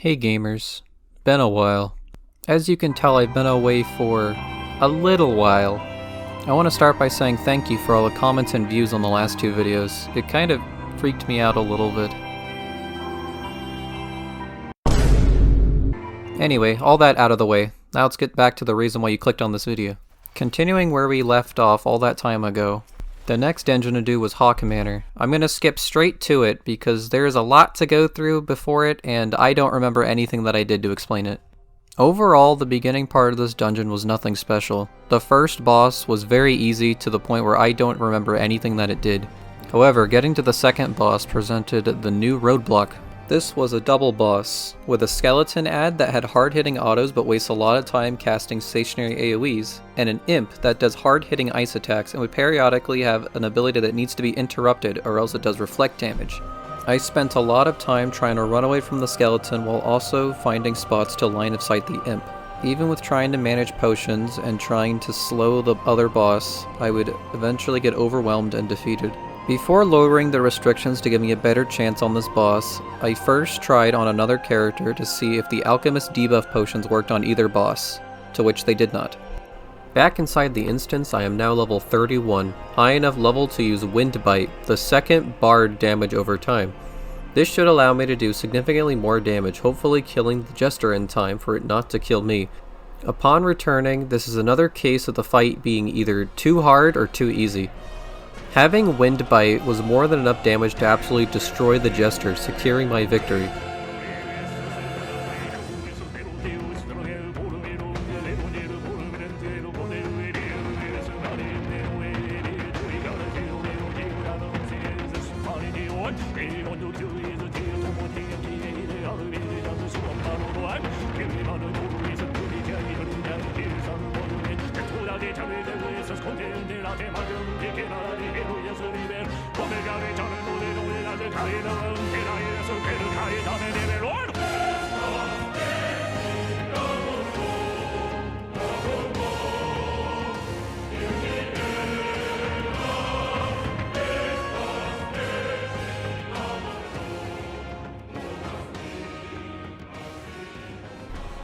Hey gamers, been a while. As you can tell, I've been away for a little while. I want to start by saying thank you for all the comments and views on the last two videos. It kind of freaked me out a little bit. Anyway, all that out of the way, now let's get back to the reason why you clicked on this video. Continuing where we left off all that time ago, the next dungeon to do was Hawk Manor. I'm going to skip straight to it because there's a lot to go through before it and I don't remember anything that I did to explain it. Overall, the beginning part of this dungeon was nothing special. The first boss was very easy to the point where I don't remember anything that it did. However, getting to the second boss presented the new roadblock. This was a double boss, with a skeleton ad that had hard-hitting autos but wastes a lot of time casting stationary AoEs, and an imp that does hard-hitting ice attacks and would periodically have an ability that needs to be interrupted or else it does reflect damage. I spent a lot of time trying to run away from the skeleton while also finding spots to line of sight the imp. Even with trying to manage potions and trying to slow the other boss, I would eventually get overwhelmed and defeated. Before lowering the restrictions to give me a better chance on this boss, I first tried on another character to see if the alchemist debuff potions worked on either boss, to which they did not. Back inside the instance, I am now level 31, high enough level to use Wind Bite, the second barred damage over time. This should allow me to do significantly more damage, hopefully killing the Jester in time for it not to kill me. Upon returning, this is another case of the fight being either too hard or too easy. Having Wind Bite was more than enough damage to absolutely destroy the Jester, securing my victory.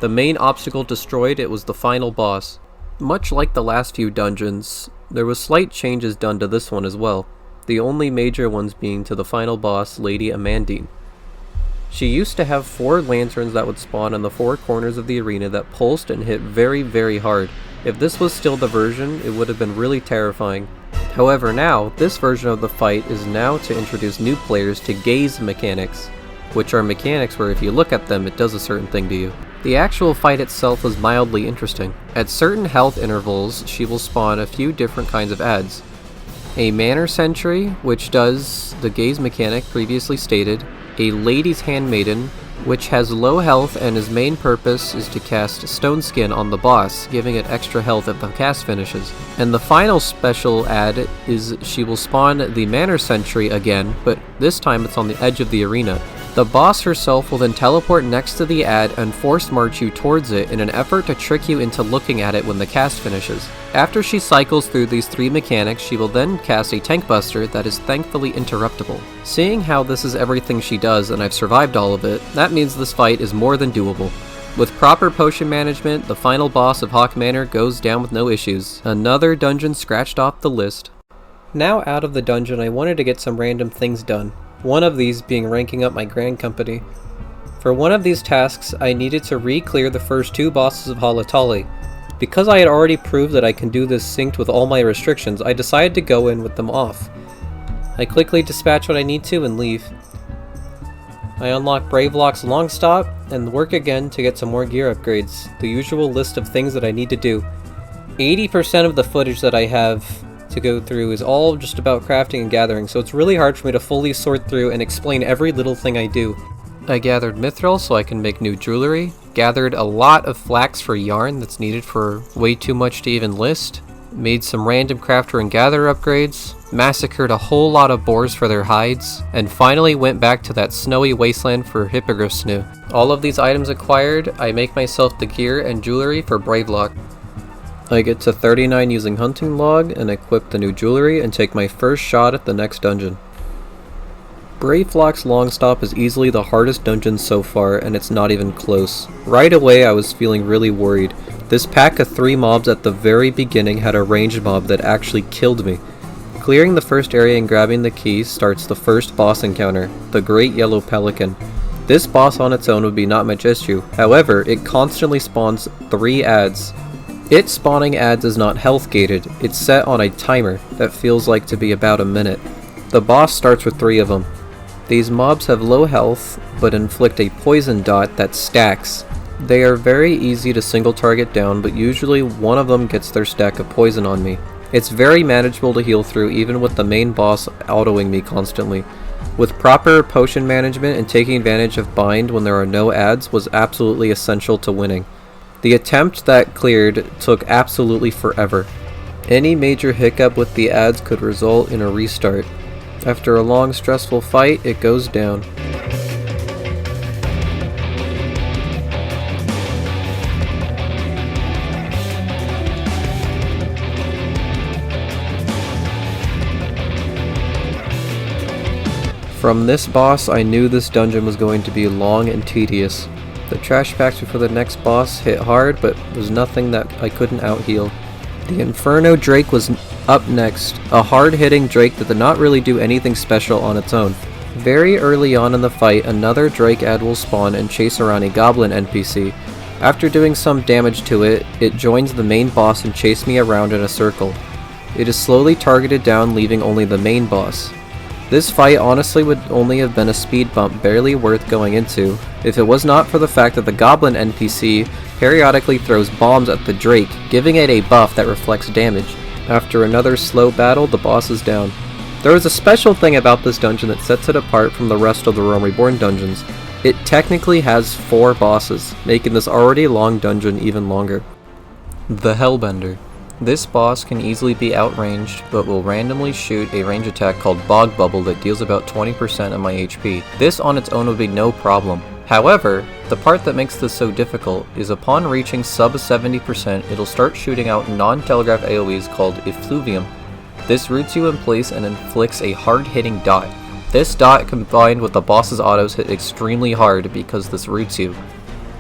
The main obstacle destroyed, it was the final boss. Much like the last few dungeons, there was slight changes done to this one as well, the only major ones being to the final boss, Lady Amandine. She used to have 4 lanterns that would spawn in the 4 corners of the arena that pulsed and hit very hard. If this was still the version, it would have been really terrifying. However now, this version of the fight is now to introduce new players to gaze mechanics, which are mechanics where if you look at them, it does a certain thing to you. The actual fight itself was mildly interesting. At certain health intervals, she will spawn a few different kinds of ads. A Manor Sentry, which does the gaze mechanic previously stated, a Lady's Handmaiden, which has low health and his main purpose is to cast Stone Skin on the boss, giving it extra health if the cast finishes. And the final special ad is she will spawn the Manor Sentry again, but this time it's on the edge of the arena. The boss herself will then teleport next to the ad and force march you towards it in an effort to trick you into looking at it when the cast finishes. After she cycles through these 3 mechanics, she will then cast a Tank Buster that is thankfully interruptible. Seeing how this is everything she does and I've survived all of it, that means this fight is more than doable. With proper potion management, the final boss of Hawk Manor goes down with no issues. Another dungeon scratched off the list. Now out of the dungeon, I wanted to get some random things done. One of these being ranking up my Grand Company. For one of these tasks, I needed to re-clear the first 2 bosses of Halatali. Because I had already proved that I can do this synced with all my restrictions, I decided to go in with them off. I quickly dispatch what I need to and leave. I unlock Brayflox long stop and work again to get some more gear upgrades, the usual list of things that I need to do. 80% of the footage that I have to go through is all just about crafting and gathering, so it's really hard for me to fully sort through and explain every little thing I do. I gathered mithril so I can make new jewelry, gathered a lot of flax for yarn that's needed for way too much to even list, made some random crafter and gatherer upgrades, massacred a whole lot of boars for their hides, and finally went back to that snowy wasteland for hippogriff snoo. All of these items acquired, I make myself the gear and jewelry for Brayflox. I get to 39 using hunting log and equip the new jewelry and take my first shot at the next dungeon. Brayflox long stop is easily the hardest dungeon so far, and it's not even close. Right away I was feeling really worried. This pack of 3 mobs at the very beginning had a ranged mob that actually killed me. Clearing the first area and grabbing the key starts the first boss encounter, the Great Yellow Pelican. This boss on its own would be not much issue, however, it constantly spawns 3 adds. Its spawning adds is not health gated, it's set on a timer that feels like to be about a minute. The boss starts with 3 of them. These mobs have low health, but inflict a poison dot that stacks. They are very easy to single target down, but usually one of them gets their stack of poison on me. It's very manageable to heal through even with the main boss autoing me constantly. With proper potion management and taking advantage of bind when there are no adds was absolutely essential to winning. The attempt that cleared took absolutely forever. Any major hiccup with the adds could result in a restart. After a long stressful fight, it goes down. From this boss, I knew this dungeon was going to be long and tedious. The trash packs before the next boss hit hard, but was nothing that I couldn't out-heal. The Inferno Drake was up next, a hard-hitting Drake that did not really do anything special on its own. Very early on in the fight, another Drake ad will spawn and chase around a Goblin NPC. After doing some damage to it, it joins the main boss and chases me around in a circle. It is slowly targeted down, leaving only the main boss. This fight honestly would only have been a speed bump barely worth going into, if it was not for the fact that the Goblin NPC periodically throws bombs at the Drake, giving it a buff that reflects damage. After another slow battle, the boss is down. There is a special thing about this dungeon that sets it apart from the rest of the Realm Reborn dungeons. It technically has 4 bosses, making this already long dungeon even longer. The Hellbender. This boss can easily be outranged, but will randomly shoot a range attack called Bog Bubble that deals about 20% of my HP. This on its own would be no problem. However, the part that makes this so difficult is upon reaching sub 70%, it'll start shooting out non-telegraph AoEs called Effluvium. This roots you in place and inflicts a hard-hitting dot. This dot combined with the boss's autos hit extremely hard because this roots you.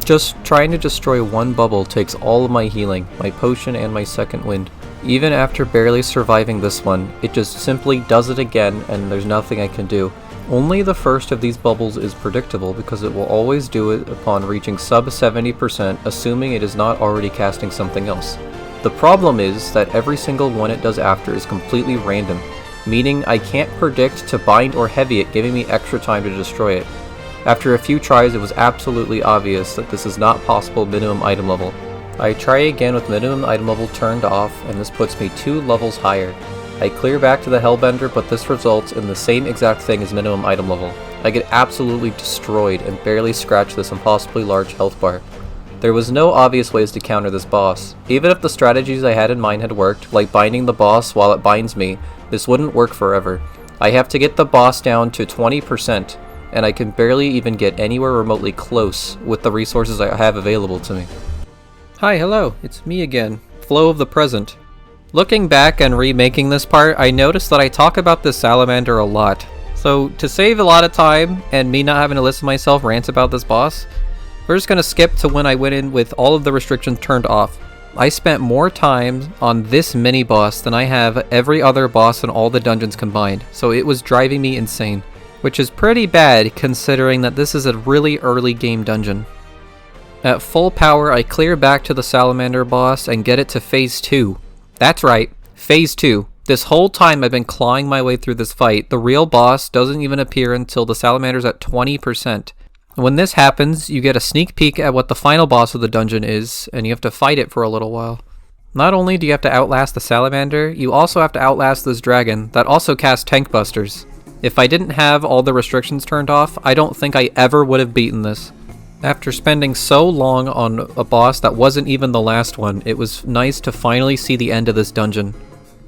Just trying to destroy one bubble takes all of my healing, my potion, and my second wind. Even after barely surviving this one, it just simply does it again and there's nothing I can do. Only the first of these bubbles is predictable because it will always do it upon reaching sub 70%, assuming it is not already casting something else. The problem is that every single one it does after is completely random, meaning I can't predict to bind or heavy it, giving me extra time to destroy it. After a few tries, it was absolutely obvious that this is not possible minimum item level. I try again with minimum item level turned off, and this puts me 2 levels higher. I clear back to the Hellbender, but this results in the same exact thing as minimum item level. I get absolutely destroyed and barely scratch this impossibly large health bar. There was no obvious ways to counter this boss. Even if the strategies I had in mind had worked, like binding the boss while it binds me, this wouldn't work forever. I have to get the boss down to 20%. And I can barely even get anywhere remotely close with the resources I have available to me. Hi, hello, it's me again, Flow of the Present. Looking back and remaking this part, I noticed that I talk about this salamander a lot. So to save a lot of time and me not having to listen to myself rant about this boss, we're just going to skip to when I went in with all of the restrictions turned off. I spent more time on this mini boss than I have every other boss in all the dungeons combined, so it was driving me insane. Which is pretty bad considering that this is a really early game dungeon. At full power, I clear back to the Salamander boss and get it to phase 2. That's right, phase 2. This whole time I've been clawing my way through this fight. The real boss doesn't even appear until the Salamander's at 20%. When this happens, you get a sneak peek at what the final boss of the dungeon is, and you have to fight it for a little while. Not only do you have to outlast the Salamander, you also have to outlast this dragon that also casts tank busters. If I didn't have all the restrictions turned off, I don't think I ever would have beaten this. After spending so long on a boss that wasn't even the last one, it was nice to finally see the end of this dungeon.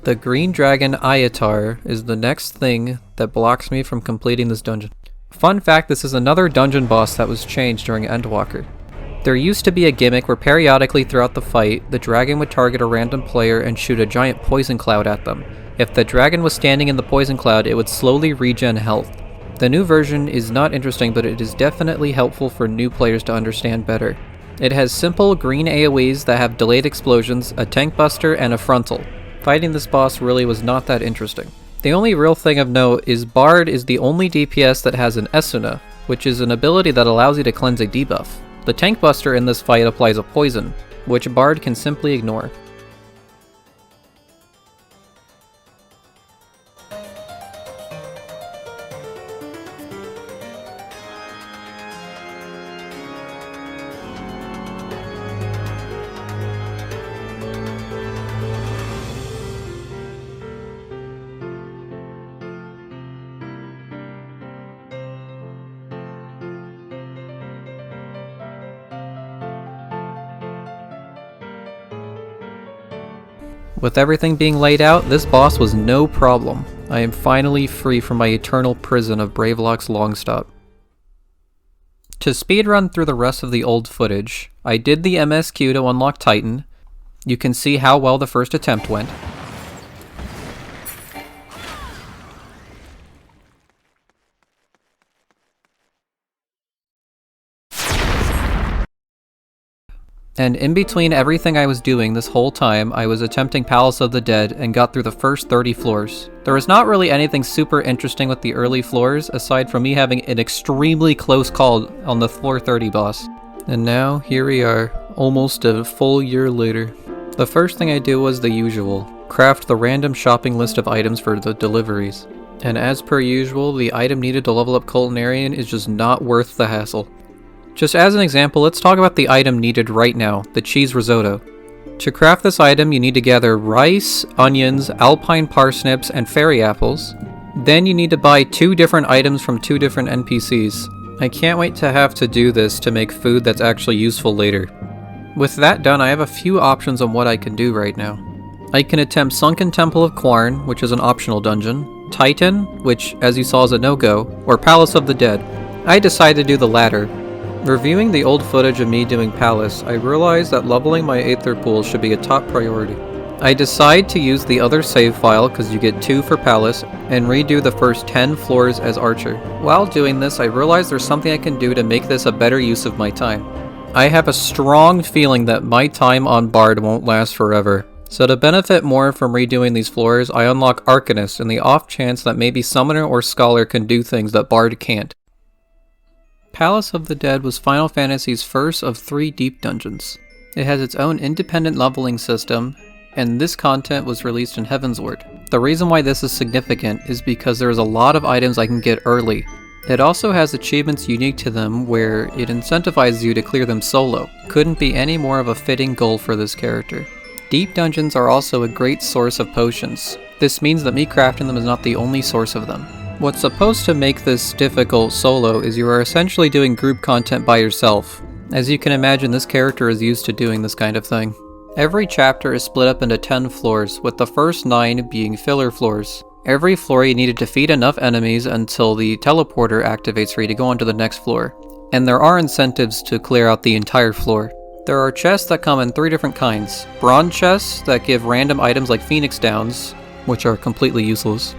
The green dragon Ayatar is the next thing that blocks me from completing this dungeon. Fun fact, this is another dungeon boss that was changed during Endwalker. There used to be a gimmick where periodically throughout the fight, the dragon would target a random player and shoot a giant poison cloud at them. If the dragon was standing in the poison cloud, it would slowly regen health. The new version is not interesting, but it is definitely helpful for new players to understand better. It has simple green AoEs that have delayed explosions, a tank buster, and a frontal. Fighting this boss really was not that interesting. The only real thing of note is Bard is the only DPS that has an Esuna, which is an ability that allows you to cleanse a debuff. The tank buster in this fight applies a poison, which Bard can simply ignore. With everything being laid out, this boss was no problem. I am finally free from my eternal prison of Brayflox Longstop. To speedrun through the rest of the old footage, I did the MSQ to unlock Titan. You can see how well the first attempt went. And in between everything I was doing this whole time, I was attempting Palace of the Dead and got through the first 30 floors. There was not really anything super interesting with the early floors, aside from me having an extremely close call on the floor 30 boss. And now, here we are, almost a full year later. The first thing I did was the usual, craft the random shopping list of items for the deliveries. And as per usual, the item needed to level up Culinarian is just not worth the hassle. Just as an example, let's talk about the item needed right now, the cheese risotto. To craft this item, you need to gather rice, onions, alpine parsnips, and fairy apples. Then you need to buy 2 different items from 2 different NPCs. I can't wait to have to do this to make food that's actually useful later. With that done, I have a few options on what I can do right now. I can attempt Sunken Temple of Quarn, which is an optional dungeon, Titan, which as you saw is a no-go, or Palace of the Dead. I decided to do the latter. Reviewing the old footage of me doing Palace, I realized that leveling my Aether pool should be a top priority. I decide to use the other save file, because you get 2 for Palace, and redo the first 10 floors as Archer. While doing this, I realized there's something I can do to make this a better use of my time. I have a strong feeling that my time on Bard won't last forever. So to benefit more from redoing these floors, I unlock Arcanist in the off chance that maybe Summoner or Scholar can do things that Bard can't. Palace of the Dead was Final Fantasy's first of 3 deep dungeons. It has its own independent leveling system, and this content was released in Heavensward. The reason why this is significant is because there is a lot of items I can get early. It also has achievements unique to them where it incentivizes you to clear them solo. Couldn't be any more of a fitting goal for this character. Deep dungeons are also a great source of potions. This means that me crafting them is not the only source of them. What's supposed to make this difficult solo is you are essentially doing group content by yourself. As you can imagine, this character is used to doing this kind of thing. Every chapter is split up into 10 floors, with the first 9 being filler floors. Every floor you need to defeat enough enemies until the teleporter activates for you to go on to the next floor. And there are incentives to clear out the entire floor. There are chests that come in 3 different kinds. Bronze chests that give random items like Phoenix Downs, which are completely useless.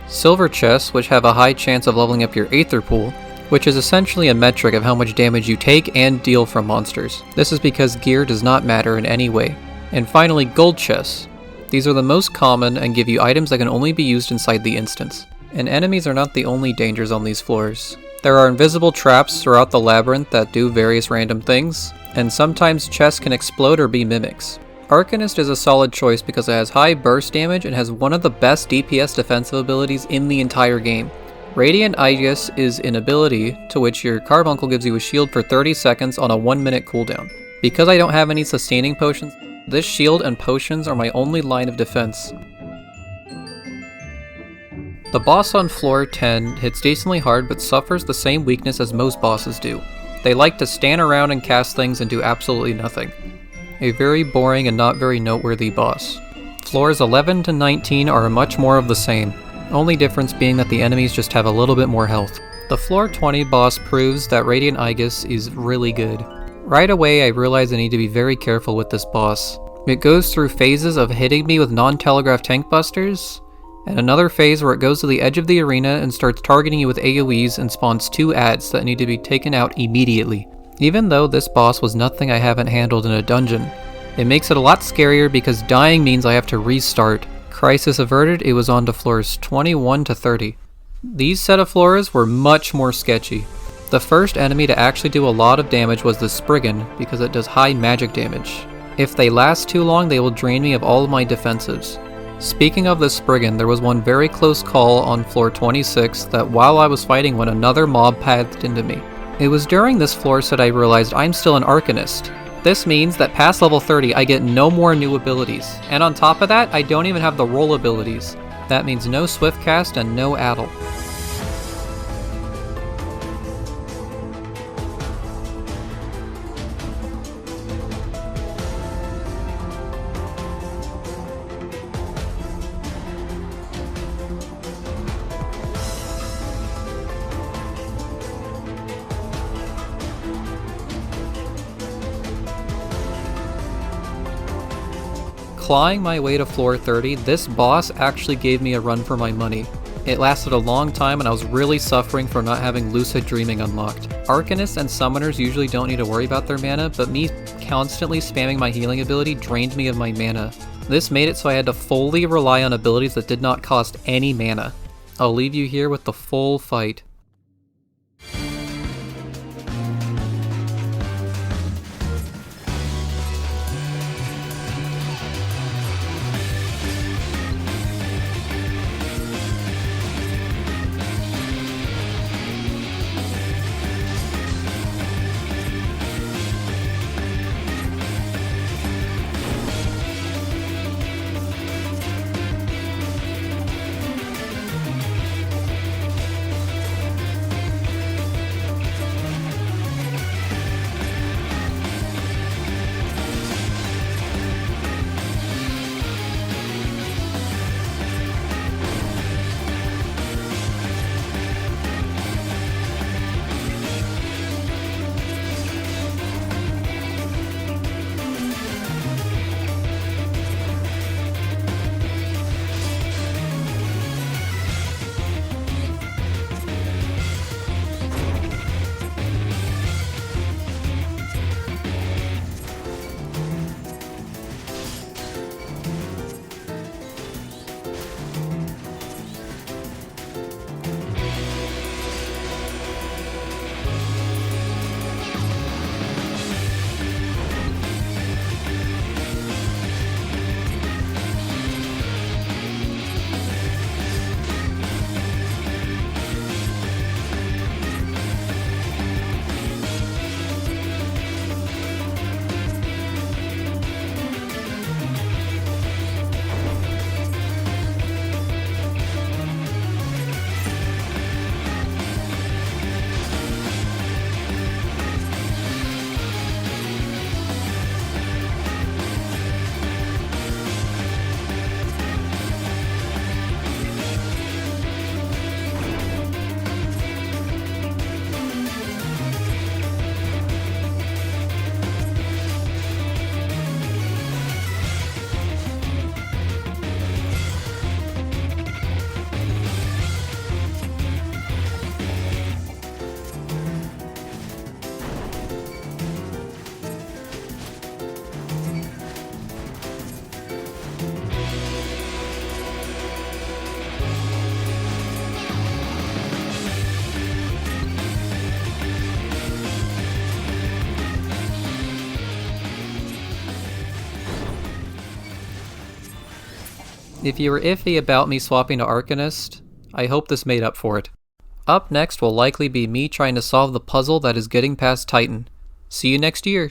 Silver chests, which have a high chance of leveling up your Aether pool, which is essentially a metric of how much damage you take and deal from monsters. This is because gear does not matter in any way. And finally, gold chests. These are the most common and give you items that can only be used inside the instance. And enemies are not the only dangers on these floors. There are invisible traps throughout the labyrinth that do various random things, and sometimes chests can explode or be mimics. Arcanist is a solid choice because it has high burst damage and has one of the best DPS defensive abilities in the entire game. Radiant Aegis is an ability to which your carbuncle gives you a shield for 30 seconds on a 1-minute cooldown. Because I don't have any sustaining potions, this shield and potions are my only line of defense. The boss on floor 10 hits decently hard but suffers the same weakness as most bosses do. They like to stand around and cast things and do absolutely nothing. A very boring and not very noteworthy boss. Floors 11 to 19 are much more of the same, only difference being that the enemies just have a little bit more health. The floor 20 boss proves that Radiant Aegis is really good. Right away I realized I need to be very careful with this boss. It goes through phases of hitting me with non-telegraph tank busters, and another phase where it goes to the edge of the arena and starts targeting you with AoEs and spawns 2 ads that need to be taken out immediately. Even though this boss was nothing I haven't handled in a dungeon, it makes it a lot scarier because dying means I have to restart. Crisis averted, it was on to floors 21 to 30. These set of floors were much more sketchy. The first enemy to actually do a lot of damage was the Spriggan because it does high magic damage. If they last too long, they will drain me of all of my defenses. Speaking of the Spriggan, there was one very close call on floor 26 that while I was fighting when another mob pathed into me. It was during this floor set I realized I'm still an Arcanist. This means that past level 30 I get no more new abilities, and on top of that I don't even have the roll abilities. That means no Swift Cast and no Addle. Clawing my way to floor 30, this boss actually gave me a run for my money. It lasted a long time and I was really suffering from not having Lucid Dreaming unlocked. Arcanists and Summoners usually don't need to worry about their mana, but me constantly spamming my healing ability drained me of my mana. This made it so I had to fully rely on abilities that did not cost any mana. I'll leave you here with the full fight. If you were iffy about me swapping to Arcanist, I hope this made up for it. Up next will likely be me trying to solve the puzzle that is getting past Titan. See you next year!